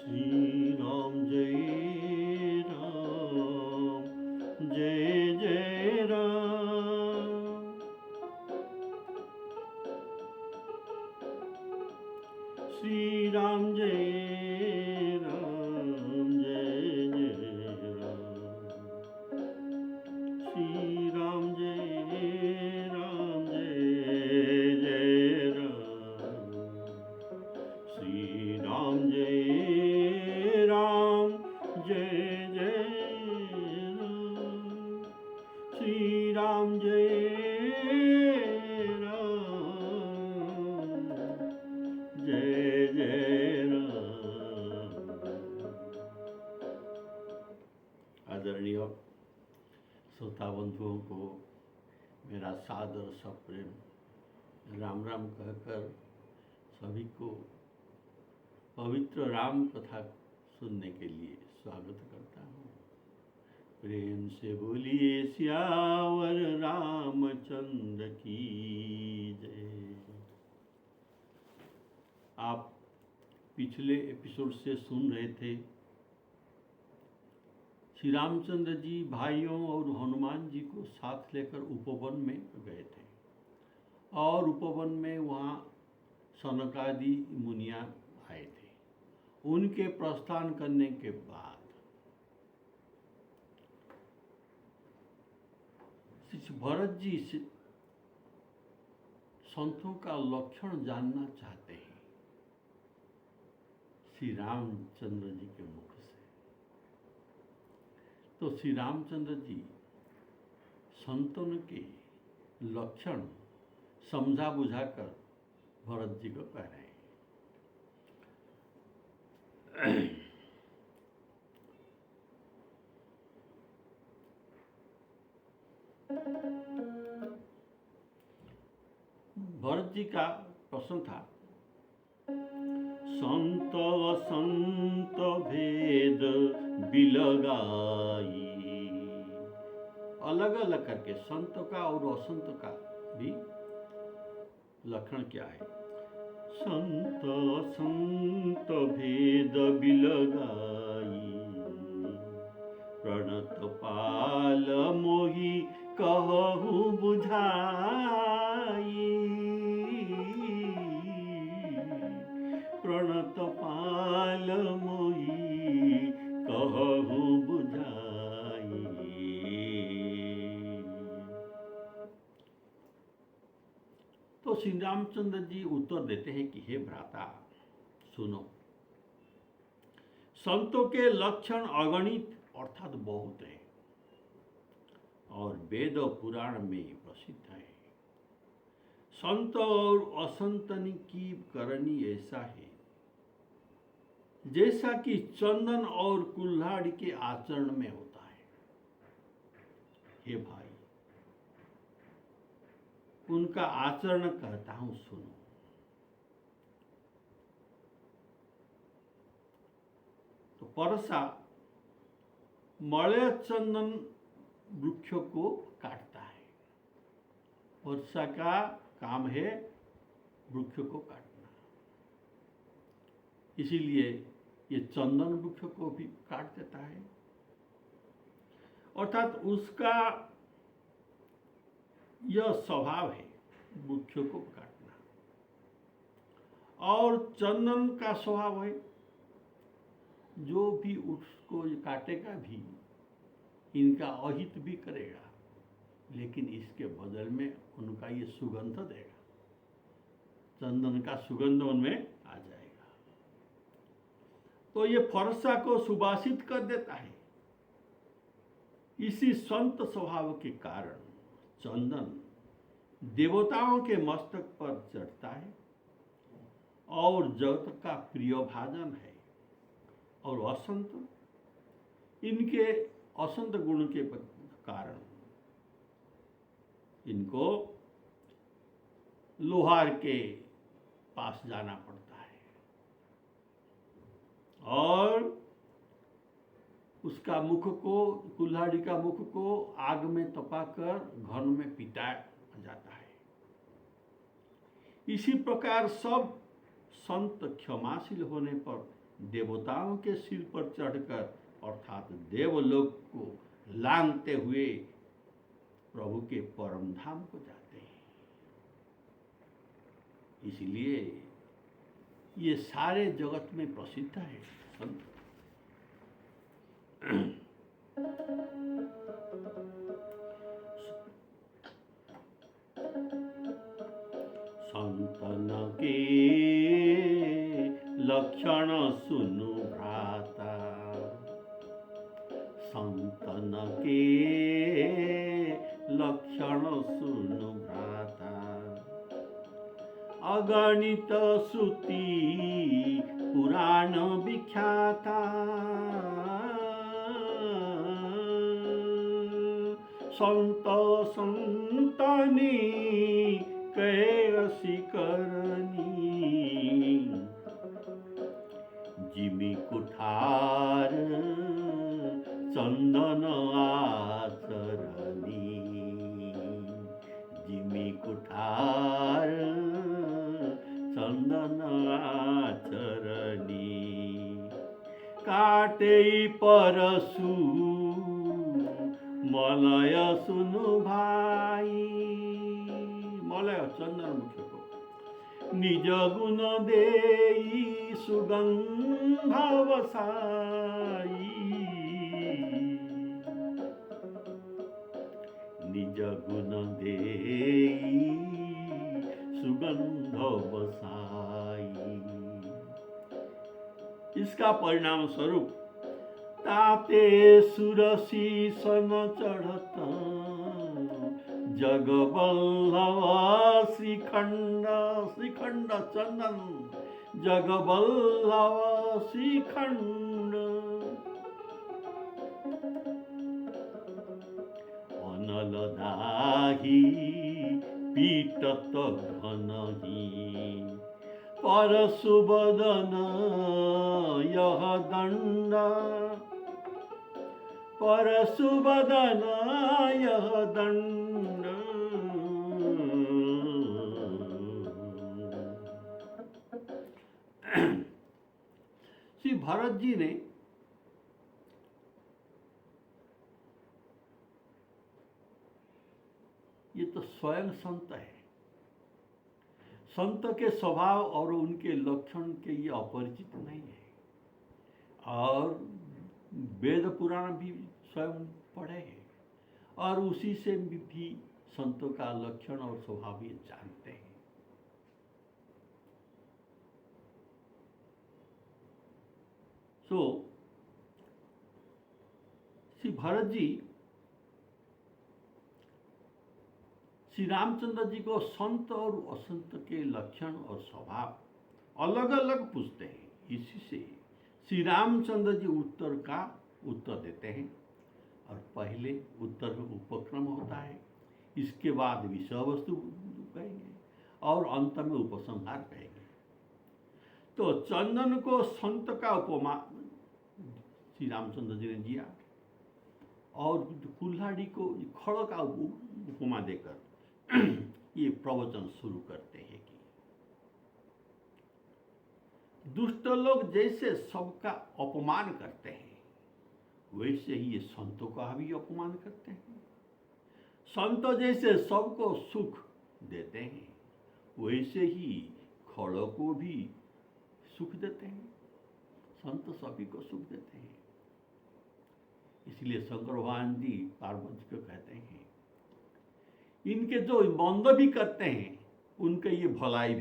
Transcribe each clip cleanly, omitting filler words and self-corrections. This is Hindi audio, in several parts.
श्री राम जय राम, जय जय राम। श्री राम जय राम, जय जय राम। श्री राम जय राम, जय जय राम। श्री राम जय राम, जय जय राम। श्री राम जय राम, जय जय राम। आदरणीय श्रोता बंधुओं को मेरा सादर सप्रेम राम राम कहकर सभी को पवित्र राम कथा सुनने के लिए स्वागत करता हूँ। प्रेम से बोलिए सियावर रामचंद्र की जय। आप पिछले एपिसोड से सुन रहे थे श्री रामचंद्र जी भाइयों और हनुमान जी को साथ लेकर उपवन में गए थे और उपवन में वहाँ सनकादि मुनियाँ आए थे। उनके प्रस्थान करने के बाद श्री भरत जी संतों का लक्षण जानना चाहते हैं श्री रामचंद्र जी के मुख से। तो श्री रामचंद्र जी संतों के लक्षण समझा बुझाकर भरत जी को कह रहे हैं। भरत जी का प्रश्न था, संत असंत भेद बिलगाई। अलग अलग करके संत का और असंत का भी लक्षण क्या है। संत असंत भेद बिलगाई, प्रणत पाल मोहि कहु बुझाई। प्रणत पाल मोहि कहु बुझाई। तो श्री रामचंद्र जी उत्तर देते हैं कि हे भ्राता सुनो, संतों के लक्षण अगणित अर्थात बहुत है और वेद और पुराण में प्रसिद्ध है। संत और असंत की करनी ऐसा है जैसा कि चंदन और कुल्हाड़ी के आचरण में होता है। हे भाई, उनका आचरण कहता हूं सुनो। तो परसा मलय चंदन वृक्षों को काटता है। वर्षा का काम है वृक्ष को काटना, इसीलिए ये चंदन वृक्ष को भी काट देता है। अर्थात उसका यह स्वभाव है वृक्षों को काटना, और चंदन का स्वभाव है जो भी उसको काटेगा भी इनका अहित भी करेगा, लेकिन इसके बदल में उनका ये सुगंध देगा। चंदन का सुगंध उनमें आ जाएगा, तो ये फरसा को सुबासित कर देता है। इसी संत स्वभाव के कारण चंदन देवताओं के मस्तक पर चढ़ता है और जगत का प्रिय भाजन है। और असंत, इनके असंत गुण के कारण इनको लोहार के पास जाना पड़ता है और उसका मुख को, कुल्हाड़ी का मुख को आग में तपाकर घन में पिटाया जाता है। इसी प्रकार सब संत क्षमाशील होने पर देवताओं के सिर पर चढ़कर अर्थात देवलोक को लांघते हुए प्रभु के परम धाम को जाते हैं। इसलिए ये सारे जगत में प्रसिद्ध है संत। संतन के लक्षण सुनु भ्राता, संतन के लक्षण सुनु भ्राता, अगणित श्रुति पुराण विख्याता, संत संतनी कैसी करनी, जिमी कुठार चंदन आचरनी, जिमी कुठार चंदन आचरनी, काटे परशु मलय सुनु भाई, मलय चंदन मुख्य को निज गुण देई सुगंध वसाई, निज गुण देई सुगंध वसाई। इसका परिणाम स्वरूप ताते सुरसी सन चढ़त जगबल्लभ श्रीखंड, श्रीखंड चंदन जगबल्लभ श्रीखंड, अनल दाही पीटत घनही, परशुबदन यह दंड, परशुबदन यह दंड। श्री भरत जी ने ये तो स्वयं संत है, संत के स्वभाव और उनके लक्षण के ये अपरिचित नहीं है, और वेद पुराण भी स्वयं पढ़े हैं और उसी से भी संतों का लक्षण और स्वभाव ये जानते हैं। सो श्री भरत जी श्री रामचंद्र जी को संत और असंत के लक्षण और स्वभाव अलग अलग पूछते हैं। इसी से श्री रामचंद्र जी उत्तर देते हैं, और पहले उत्तर में उपक्रम होता है, इसके बाद विषय वस्तु कहेंगे और अंत में उपसंहार कहेंगे। तो चंदन को संत का उपमा श्री रामचंद्र जी ने दिया, और कुल्हाड़ी को खड़ का उपमा देकर ये प्रवचन शुरू करते हैं कि दुष्ट लोग जैसे सबका अपमान करते हैं, वैसे ही ये संतों का भी अपमान करते हैं। संत जैसे सबको सुख देते हैं, वैसे ही खड़ों को भी सुख देते हैं। संत सभी को सुख देते हैं। इसलिए शंकर भगवान जी पार्वती को कहते हैं, इनके जो मंद भी करते हैं उनके ये भलाई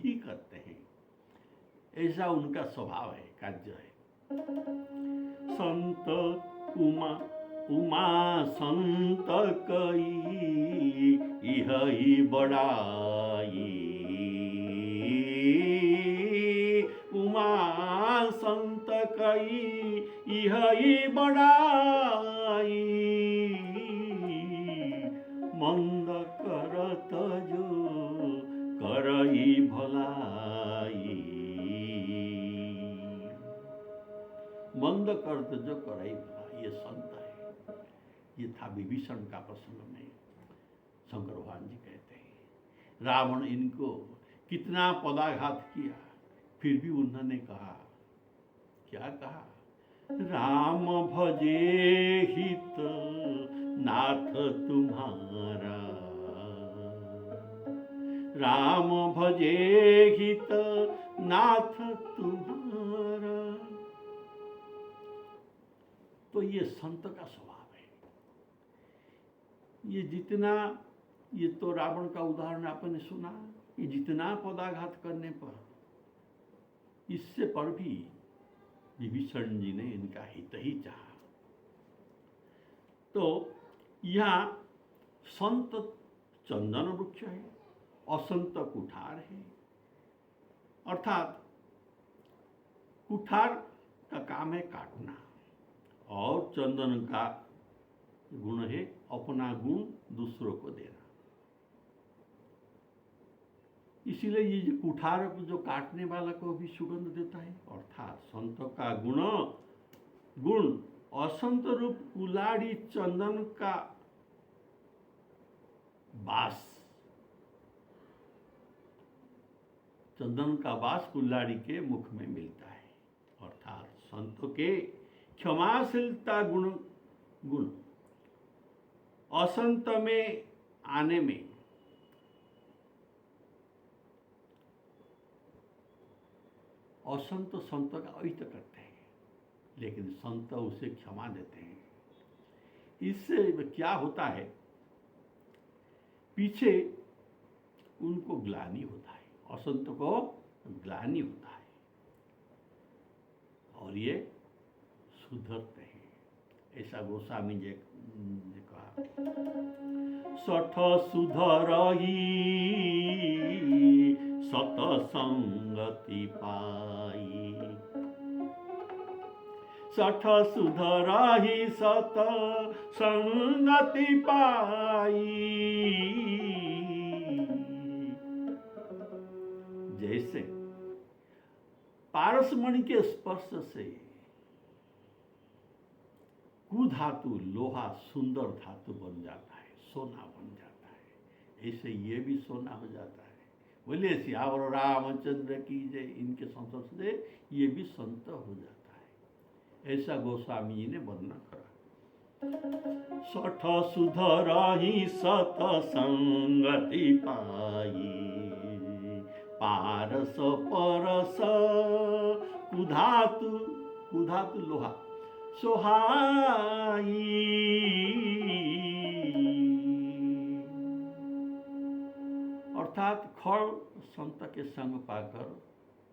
ही करते हैं। ऐसा उनका स्वभाव है, कार्य है। संत उमा संत कई इहि बड़ाई, उमा संत कई इहि बड़ाई, मंद करत जो करई भलाई, मंद करत जो करई भलाई, ये संत है। ये था विभीषण का प्रसंग में शंकर भगवान जी कहते हैं, रावण इनको कितना पदाघात किया, फिर भी उन्होंने कहा क्या कहा, राम भजे हित नाथ तुम्हारा, राम भजे हित नाथ तुम्हारा। तो ये संत का स्वभाव है। ये जितना, ये तो रावण का उदाहरण आपने सुना, ये जितना पदाघात करने पर, इससे पर भी विभीषण जी ने इनका हित ही चाहा। तो यहाँ संत चंदन वृक्ष है, असंत कुठार है। अर्थात कुठार का काम है काटना, और चंदन का गुण है अपना गुण दूसरों को देना। इसीलिए ये जो कुठार जो काटने वाला को भी सुगंध देता है। अर्थात संत का गुण असंत रूप कुलाड़ी चंदन का वास, चंदन का वास कुल्हाड़ी के मुख में मिलता है। अर्थात संतों के क्षमाशीलता गुण असंत में आने में असंत संत का अहित करते हैं, लेकिन संत उसे क्षमा देते हैं। इससे क्या होता है, पीछे उनको ग्लानि होता है, असंत को ग्लानि होता है, और ये सुधरते हैं। ऐसा गोस्वामी जी ने कहा, सठ सुधरही सत संगति पाई, सठ सुधरही सत संगति पाई। जैसे पारसमणि के स्पर्श से कुधातु लोहा सुंदर धातु बन जाता है, सोना बन जाता है, ऐसे ये भी सोना हो जाता है। बोले सियावर रामचंद्र की जय। इनके संसर्ग से ये भी संत हो जाता है। ऐसा गोस्वामी जी ने वर्णन करा। सठ सुधरहि सत संगति पाई, पारस परस कुधातु लोहा सोहाई। अर्थात खड़ संत के संग पाकर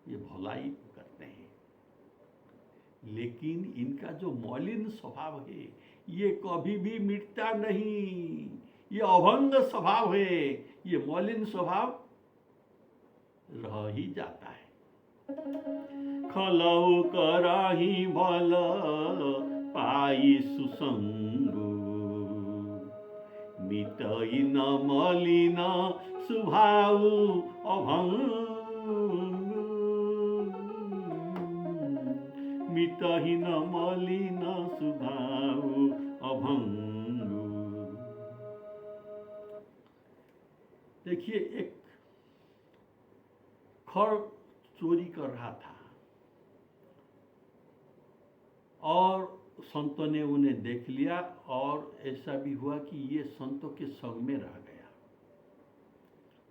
ये भलाई करते हैं, लेकिन इनका जो मौलिन स्वभाव है ये कभी भी मिटता नहीं। ये अभंग स्वभाव है, ये मौलिन स्वभाव रह ही जाता है। खलऊ कराही भल पाई सुसंगु, मिटई न मलिन सुभाव अभंग, मिटई न मलिन सुभाव अभंग। देखिए, एक खड़ चोरी कर रहा था और संतों ने उन्हें देख लिया, और ऐसा भी हुआ कि ये संतों के संग में रह गया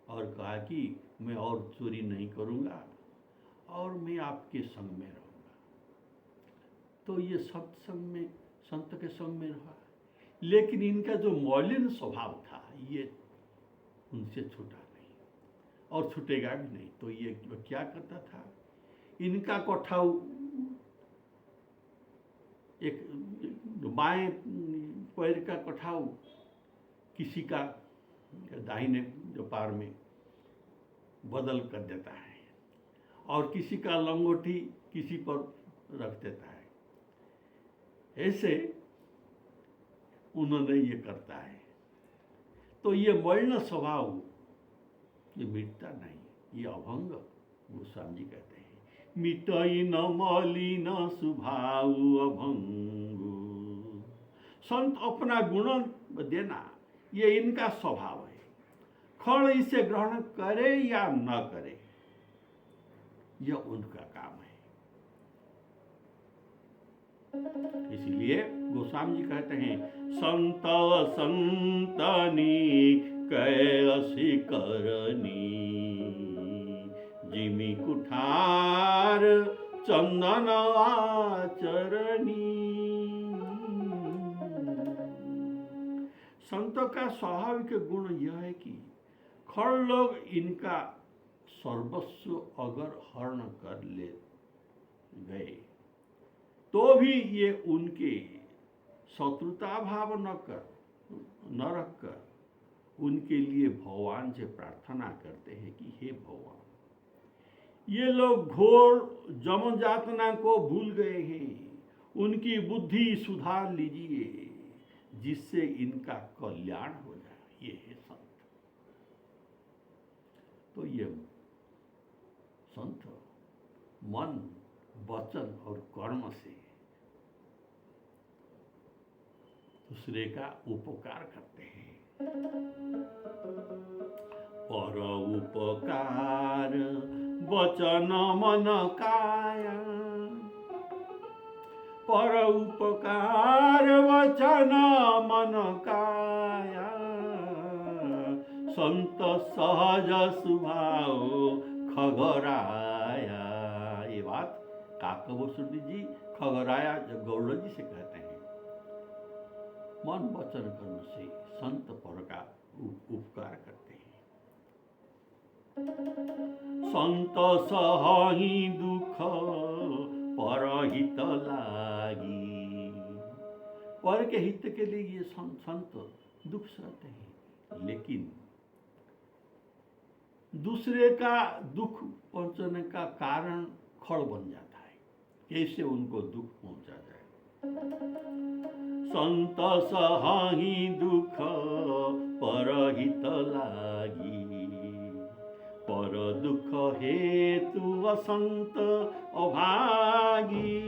और कहा कि मैं और चोरी नहीं करूंगा और मैं आपके संग में रहूंगा। तो ये सत्संग में, संत के संग में रहा, लेकिन इनका जो मौलिन स्वभाव था ये उनसे छूटा नहीं और छूटेगा भी नहीं। तो ये क्या करता था, इनका कोठाऊ एक बाएं पैर का कठाऊ किसी का दाहिने जो पैर में बदल कर देता है, और किसी का लंगोटी किसी पर रख देता है। ऐसे उन्होंने ये करता है। तो ये मलिन स्वभाव ये मिटता नहीं, ये अभंग गोस्वामी जी कहते हैं। मिटई न मलिन स्वभाव अभंग। संत अपना गुण देना ये इनका स्वभाव है। खड़ इसे ग्रहण करे या न करे, यह उनका काम है। इसलिए गोस्वामी जी कहते हैं, संत संतनी कैसी करनी, जिमी कुठार चंदन आचरणी। संतों का स्वाभाविक गुण यह है कि खड़ लोग इनका सर्वस्व अगर हरण कर ले गए तो भी ये उनके शत्रुता भाव न रखकर उनके लिए भगवान से प्रार्थना करते हैं कि हे भगवान, ये लोग घोर जम जातना को भूल गए हैं, उनकी बुद्धि सुधार लीजिए जिससे इनका कल्याण हो जाए। ये है संत। तो ये संत मन, वचन और कर्म से दूसरे का उपकार करते हैं। पर उपकार वचन मन काया, पर उपकार वचन मन काया, संत सहज स्वभाव खगराया। ये बात काकभूषुंडी जी खगराया गौड़ जी से कहते हैं। मन वचन कर्म से संत पर का उपकार करते हैं। संत सही दुख पर हित लागी, पर के हित के लिए ये संत दुख सहते हैं, लेकिन दूसरे का दुख पहुंचने का कारण खड़ बन जाता है, कैसे उनको दुख पहुंचा जाए। संत सही दुख पर हित लागी, पर दुख हेतु असंत अभागी।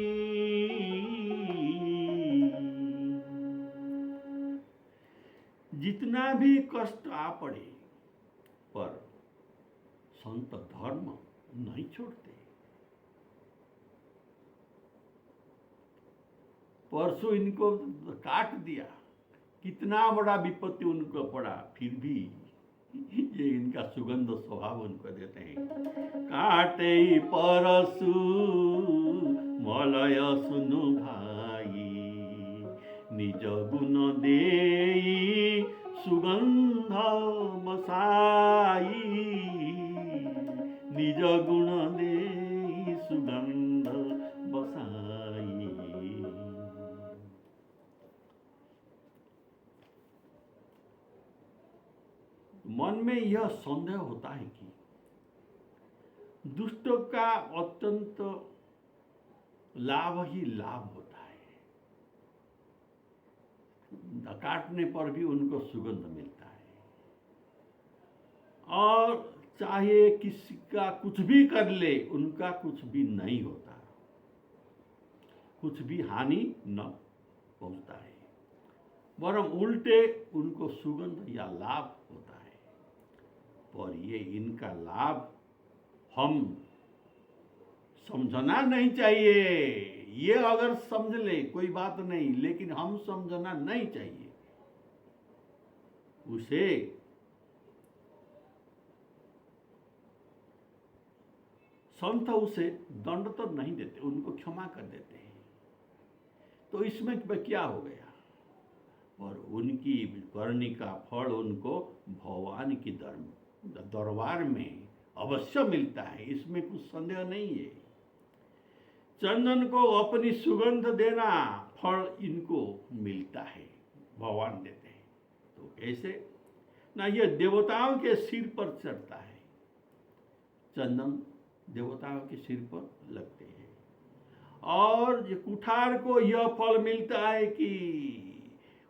जितना भी कष्ट आ पड़े पर संत धर्म नहीं छोड़ते। परसों इनको काट दिया, कितना बड़ा विपत्ति उनको पड़ा, फिर भी ये इनका सुगंध स्वभाव उनको देते हैं। काटे परसु मलय सुनु भाई, निज गुण देई सुगंध बसाई, निज गुण देई सुगंध बसाई। मन में यह संदेह होता है कि दुष्ट का अत्यंत लाभ ही लाभ होता है, काटने पर भी उनको सुगंध मिलता है, और चाहे किसी का कुछ भी कर ले उनका कुछ भी नहीं होता, कुछ भी हानि न पहुंचता है, वरन उल्टे उनको सुगंध या लाभ होता है। पर ये इनका लाभ हम समझना नहीं चाहिए। ये अगर समझ ले कोई बात नहीं, लेकिन हम समझना नहीं चाहिए। उसे संत उसे दंड तो नहीं देते, उनको क्षमा कर देते हैं। तो इसमें क्या हो गया? और उनकी करनी का फल उनको भगवान की दरबार में अवश्य मिलता है, इसमें कुछ संदेह नहीं है। चंदन को अपनी सुगंध देना फल इनको मिलता है, भगवान देते हैं। तो कैसे ना, ये देवताओं के सिर पर चढ़ता है, चंदन देवताओं के सिर पर लगते हैं, और ये कुठार को यह फल मिलता है कि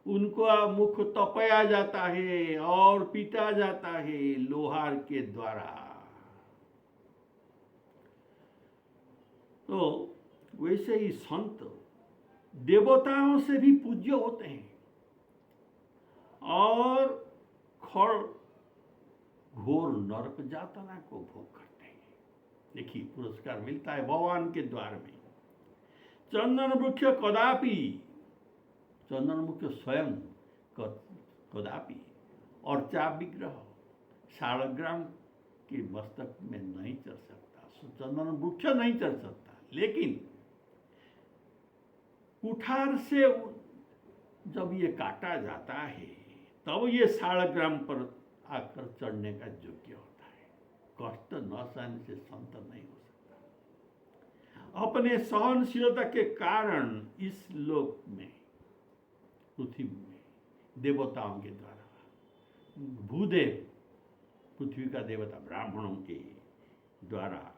उनका मुख तपाया जाता है और पीटा जाता है लोहार के द्वारा। तो वैसे ही संत देवताओं से भी पूज्य होते हैं और खड़ घोर नरक यातना को भोग करते हैं। देखिए, पुरस्कार मिलता है भगवान के द्वार में। चंदन वृक्ष कदापि, चंदन वृक्ष स्वयं कदापि अर्चा विग्रह शालग्राम के मस्तक में नहीं चढ़ सकता, चंदन वृक्ष नहीं चढ़ सकता, लेकिन कुठार से जब ये काटा जाता है तब ये शालग्राम पर आकर चढ़ने का योग्य होता है। कष्ट न सहने से संत नहीं हो सकता। अपने सहनशीलता के कारण इस लोक में, पृथ्वी में देवताओं के द्वारा, भूदेव पृथ्वी का देवता ब्राह्मणों के द्वारा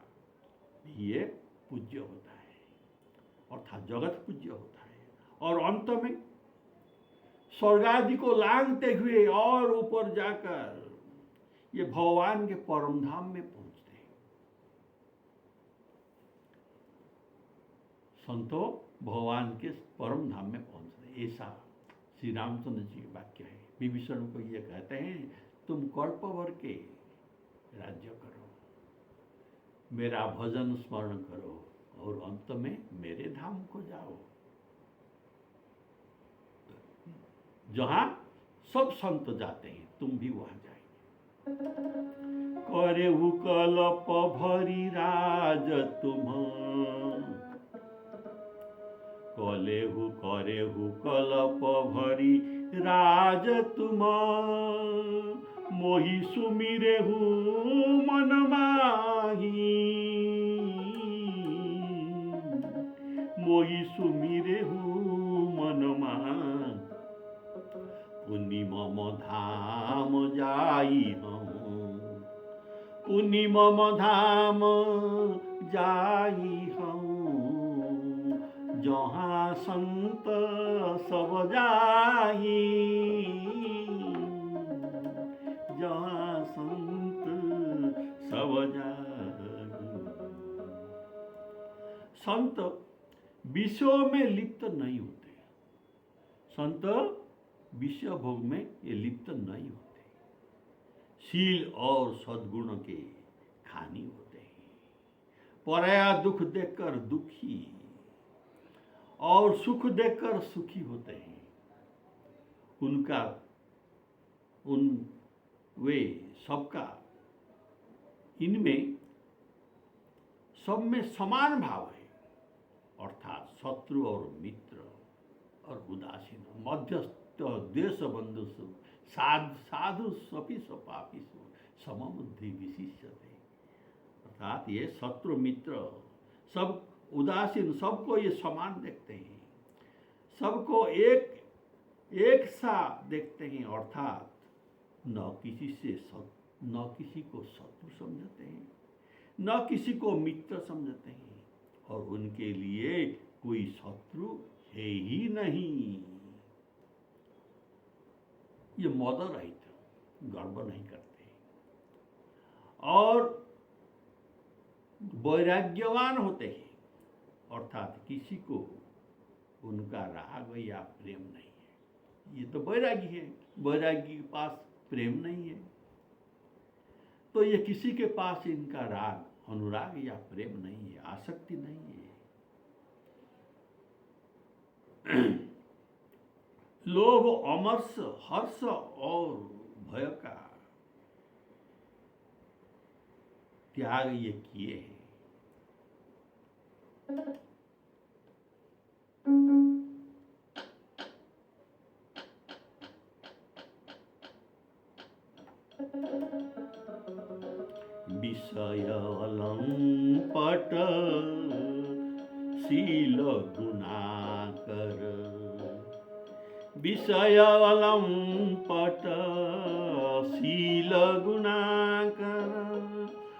ये पूज्य होता है, अर्थात जगत पूज्य होता है। और अंत में स्वर्ग आदि को लांघते हुए और ऊपर जाकर ये भगवान के परम धाम में पहुंचते हैं। संतों भगवान के परम धाम में पहुंचते हैं, ऐसा श्री रामचंद्र जी के वाक्य है। विभीषण को ये कहते हैं, तुम कल्प भर के राज्य करो, मेरा भजन स्मरण करो और अंत में मेरे धाम को जाओ, जहां सब संत जाते हैं, तुम भी वहां जाएंगे। करेहु कल्प भरी राज तुम, करेहु कल्प भरी राज तुम, मोहि सुमिरेहु मन माही, मोहि सुमिरेहु मन माही, पुनि मम धाम जाई हूँ, पुनि मम धाम जाई हूँ, जहाँ संत सब जाई, जहाँ संत सब जाई। संत विषयों में लिप्त नहीं होते, संत विषय भोग में ये लिप्त नहीं होते, शील और सद्गुण के खानी होते हैं। पराया दुख देखकर दुखी और सुख देखकर सुखी होते हैं। उनका वे सबका इनमें सब में समान भाव है, अर्थात शत्रु और मित्र और उदासीन मध्यस्थ देश बंधु साधु सपी सपापीसु समबुद्धि विशिष्यते, अर्थात ये शत्रु मित्र सब उदासीन, सबको ये समान देखते हैं, सबको एक सा देखते हैं, अर्थात न किसी को शत्रु समझते हैं, न किसी को मित्र समझते हैं, और उनके लिए कोई शत्रु है ही नहीं। ये मदर रहित, गर्व नहीं करते और वैराग्यवान होते हैं, अर्थात किसी को उनका राग या प्रेम नहीं है। ये तो वैरागी है, वैरागी के पास प्रेम नहीं है, तो ये किसी के पास इनका राग, अनुराग या प्रेम नहीं है, आसक्ति नहीं है। लोभ, अमर्ष, हर्ष और भय का त्याग ये किए हैं। विषय अलंपट शील गुणाकर, विषय अलंपट शील गुणाकर,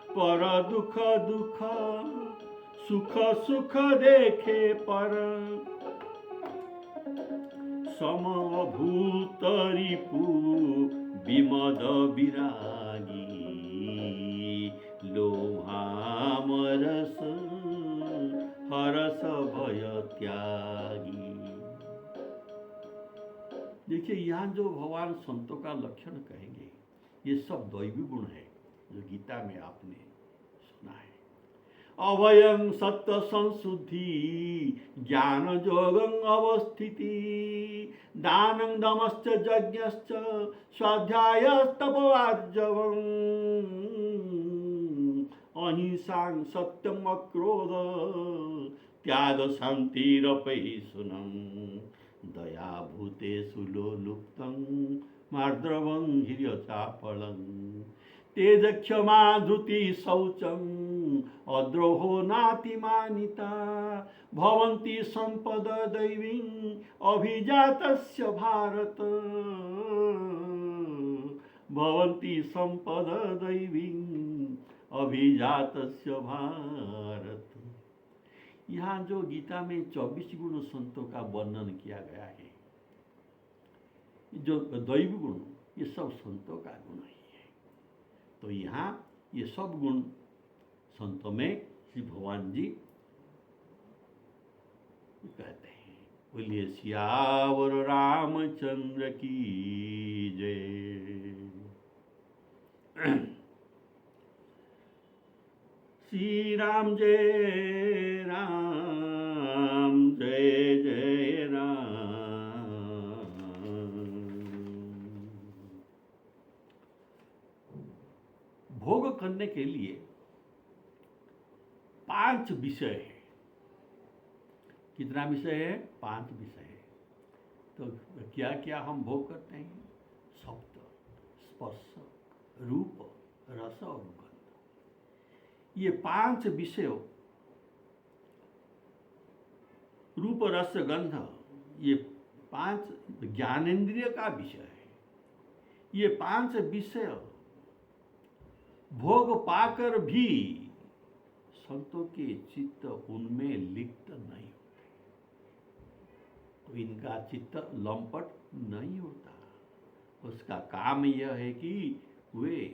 पर दुख दुख सुख सुख देखे पर, समभूत रिपु विमद विरागी, लोभामरस हरस भय त्यागी। देखिए यहाँ जो भगवान संतों का लक्षण कहेंगे, ये सब दैवी गुण है जो गीता में आपने सुना है। अभयं सत्य संशुद्धि ज्ञान योगं अवस्थिति दानं दमश्च यज्ञश्च स्वाध्यायस्तपोआर्जवम् अहिंसां सत्यम अक्रोध त्याग शान्तिरपैशुनं दया भूतेषु लोलुप्तं मार्द्रवं ह्रियचापलं तेज क्षमा धृति शौचम् अद्रोहो नातिमानिता भवन्ति सम्पद दैवीं अभिजातस्य भारत भवन्ति सम्पद दैवीं अभिजातस्य भारत। यहाँ जो गीता में 24 गुण संतों का वर्णन किया गया है, जो दैवी गुण, ये सब संतों का गुण ही है। तो यहाँ ये सब गुण संतों में श्री भगवान जी कहते हैं। बोलिए सियावर रामचंद्र की जय। श्री राम जय राम, जय जय राम। भोग करने के लिए 5 विषय है। कितना विषय है? 5 विषय है। तो क्या क्या हम भोग करते हैं? शब्द, स्पर्श, रूप, रस और गंध। ये 5 विषय, रूप रस गंध, ये 5 ज्ञानेंद्रिय का विषय है। ये 5 विषय भोग पाकर भी संतों के चित्त उनमें लिप्त नहीं होते, तो इनका चित्त लंपट नहीं होता। उसका काम यह है कि वे